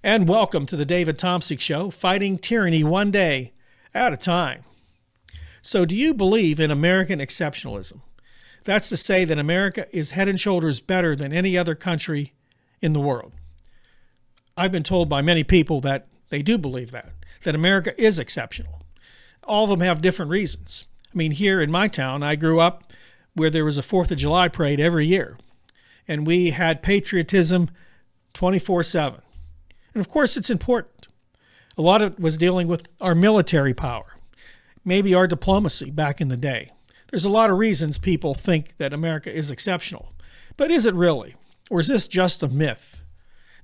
And welcome to the David Tomsic Show, fighting tyranny one day at a time. So do you believe in American exceptionalism? That's to say that America is head and shoulders better than any other country in the world. I've been told by many people that they do believe that America is exceptional. All of them have different reasons. I mean, here in my town, I grew up where there was a 4th of July parade every year, and we had patriotism 24/7. And of course, it's important. A lot of it was dealing with our military power, maybe our diplomacy back in the day. There's a lot of reasons people think that America is exceptional. But is it really? Or is this just a myth?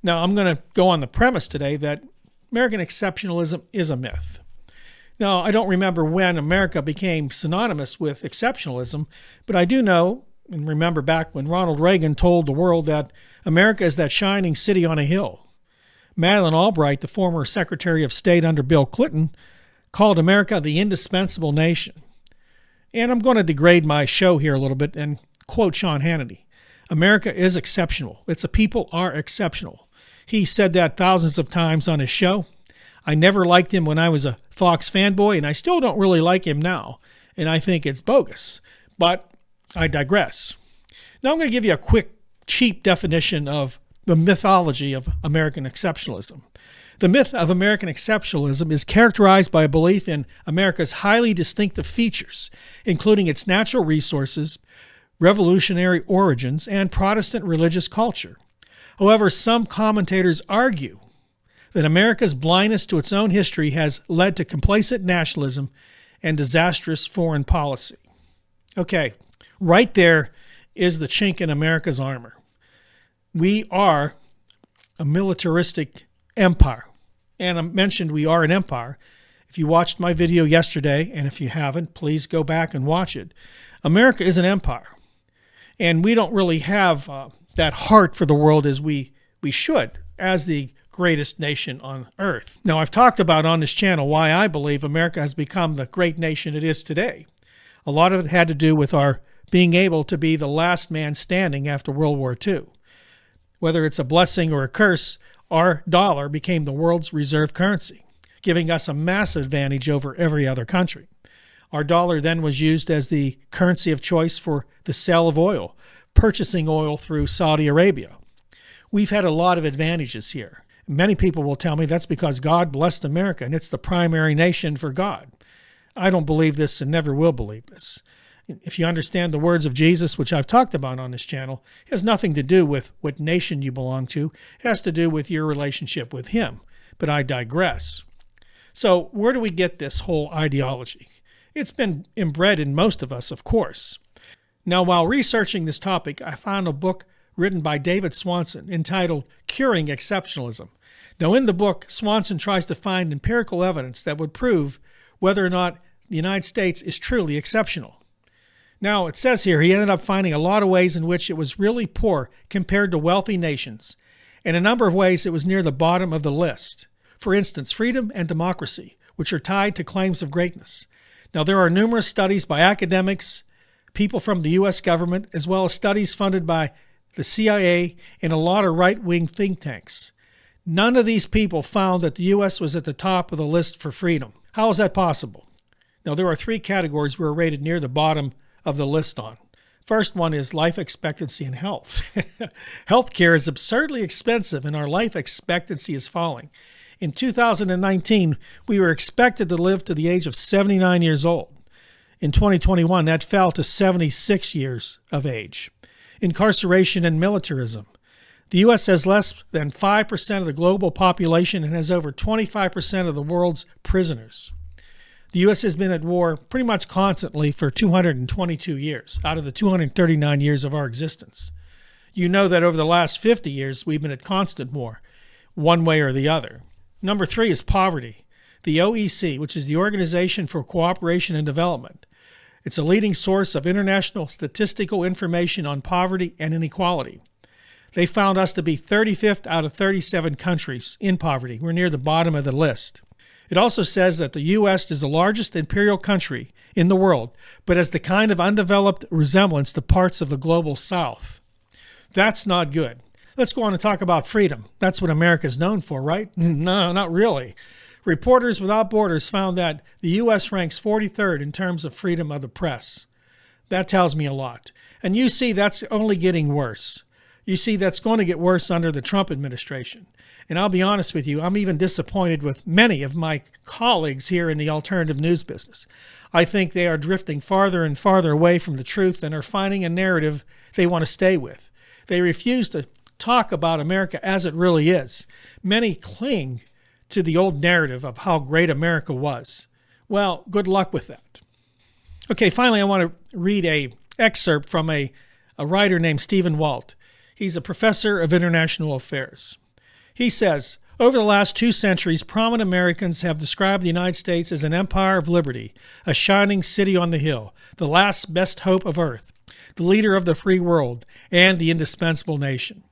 Now, I'm going to go on the premise today that American exceptionalism is a myth. Now, I don't remember when America became synonymous with exceptionalism, but I do know and remember back when Ronald Reagan told the world that America is that shining city on a hill. Madeleine Albright, the former Secretary of State under Bill Clinton, called America the indispensable nation. And I'm going to degrade my show here a little bit and quote Sean Hannity. America is exceptional. Its people are exceptional. He said that thousands of times on his show. I never liked him when I was a Fox fanboy, and I still don't really like him now. And I think it's bogus. But I digress. Now I'm going to give you a quick, cheap definition of the mythology of American exceptionalism. The myth of American exceptionalism is characterized by a belief in America's highly distinctive features, including its natural resources, revolutionary origins, and Protestant religious culture. However, some commentators argue that America's blindness to its own history has led to complacent nationalism and disastrous foreign policy. Okay, right there is the chink in America's armor. We are a militaristic empire. And I mentioned we are an empire. If you watched my video yesterday, and if you haven't, please go back and watch it. America is an empire. And we don't really have that heart for the world as we should, as the greatest nation on earth. Now, I've talked about on this channel why I believe America has become the great nation it is today. A lot of it had to do with our being able to be the last man standing after World War II. Whether it's a blessing or a curse, our dollar became the world's reserve currency, giving us a massive advantage over every other country. Our dollar then was used as the currency of choice for the sale of oil, purchasing oil through Saudi Arabia. We've had a lot of advantages here. Many people will tell me that's because God blessed America and it's the primary nation for God. I don't believe this and never will believe this. If you understand the words of Jesus, which I've talked about on this channel, it has nothing to do with what nation you belong to. It has to do with your relationship with Him. But I digress. So where do we get this whole ideology? It's been inbred in most of us, of course. Now, while researching this topic, I found a book written by David Swanson entitled Curing Exceptionalism. Now, in the book, Swanson tries to find empirical evidence that would prove whether or not the United States is truly exceptional. Now, it says here he ended up finding a lot of ways in which it was really poor compared to wealthy nations, and a number of ways it was near the bottom of the list. For instance, freedom and democracy, which are tied to claims of greatness. Now, there are numerous studies by academics, people from the U.S. government, as well as studies funded by the CIA and a lot of right-wing think tanks. None of these people found that the U.S. was at the top of the list for freedom. How is that possible? Now, there are 3 categories we're rated near the bottom of the list on. First one is life expectancy and health. Healthcare is absurdly expensive and our life expectancy is falling. In 2019, we were expected to live to the age of 79 years old. In 2021, that fell to 76 years of age. Incarceration and militarism. The U.S. has less than 5% of the global population and has over 25% of the world's prisoners. The U.S. has been at war pretty much constantly for 222 years out of the 239 years of our existence. You know that over the last 50 years, we've been at constant war, one way or the other. Number 3 is poverty. The OEC, which is the Organization for Cooperation and Development. It's a leading source of international statistical information on poverty and inequality. They found us to be 35th out of 37 countries in poverty. We're near the bottom of the list. It also says that the U.S. is the largest imperial country in the world, but has the kind of undeveloped resemblance to parts of the global South. That's not good. Let's go on and talk about freedom. That's what America is known for, right? No, not really. Reporters Without Borders found that the U.S. ranks 43rd in terms of freedom of the press. That tells me a lot. And you see that's only getting worse. You see that's going to get worse under the Trump administration. And I'll be honest with you, I'm even disappointed with many of my colleagues here in the alternative news business. I think they are drifting farther and farther away from the truth and are finding a narrative they want to stay with. They refuse to talk about America as it really is. Many cling to the old narrative of how great America was. Well, good luck with that. Okay, finally, I want to read an excerpt from a writer named Stephen Walt. He's a professor of international affairs. He says, over the last 2 centuries, prominent Americans have described the United States as an empire of liberty, a shining city on the hill, the last best hope of earth, the leader of the free world, and the indispensable nation.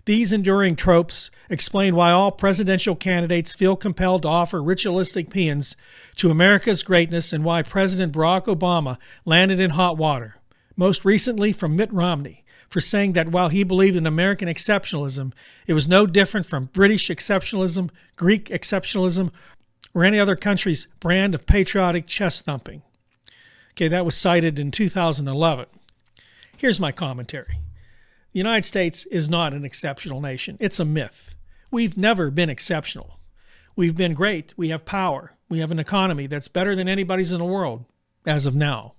These enduring tropes explain why all presidential candidates feel compelled to offer ritualistic paeans to America's greatness and why President Barack Obama landed in hot water, most recently from Mitt Romney, for saying that while he believed in American exceptionalism, it was no different from British exceptionalism, Greek exceptionalism, or any other country's brand of patriotic chest thumping. Okay, that was cited in 2011. Here's my commentary. The United States is not an exceptional nation. It's a myth. We've never been exceptional. We've been great. We have power. We have an economy that's better than anybody's in the world as of now.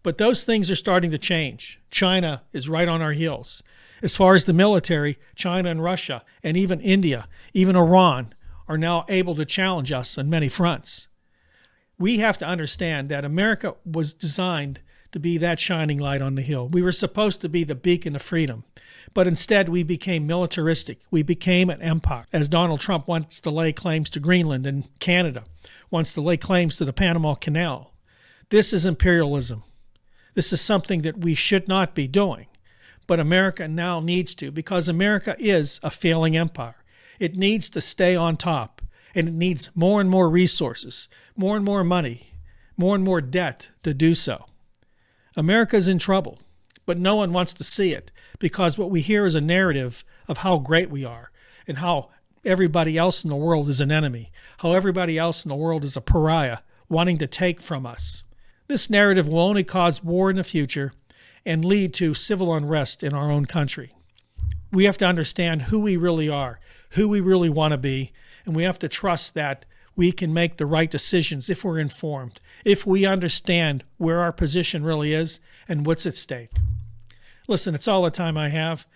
But those things are starting to change. China is right on our heels. As far as the military, China and Russia, and even India, even Iran, are now able to challenge us on many fronts. We have to understand that America was designed to be that shining light on the hill. We were supposed to be the beacon of freedom, but instead we became militaristic. We became an empire, as Donald Trump wants to lay claims to Greenland and Canada, wants to lay claims to the Panama Canal. This is imperialism. This is something that we should not be doing, but America now needs to, because America is a failing empire. It needs to stay on top, and it needs more and more resources, more and more money, more and more debt to do so. America's in trouble, but no one wants to see it because what we hear is a narrative of how great we are and how everybody else in the world is an enemy, how everybody else in the world is a pariah wanting to take from us. This narrative will only cause war in the future and lead to civil unrest in our own country. We have to understand who we really are, who we really want to be, and we have to trust that we can make the right decisions if we're informed, if we understand where our position really is and what's at stake. Listen, it's all the time I have.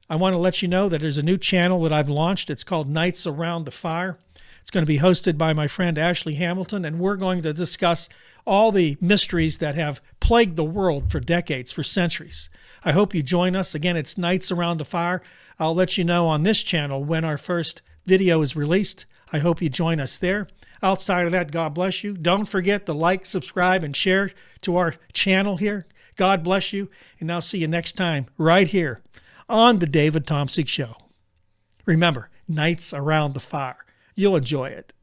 I want to let you know that there's a new channel that I've launched. It's called Nights Around the Fire. It's going to be hosted by my friend Ashley Hamilton, and we're going to discuss all the mysteries that have plagued the world for decades, for centuries. I hope you join us. Again, it's Nights Around the Fire. I'll let you know on this channel when our first video is released. I hope you join us there. Outside of that, God bless you. Don't forget to like, subscribe, and share to our channel here. God bless you, and I'll see you next time right here on The David Tomsik Show. Remember, Nights Around the Fire. You'll enjoy it.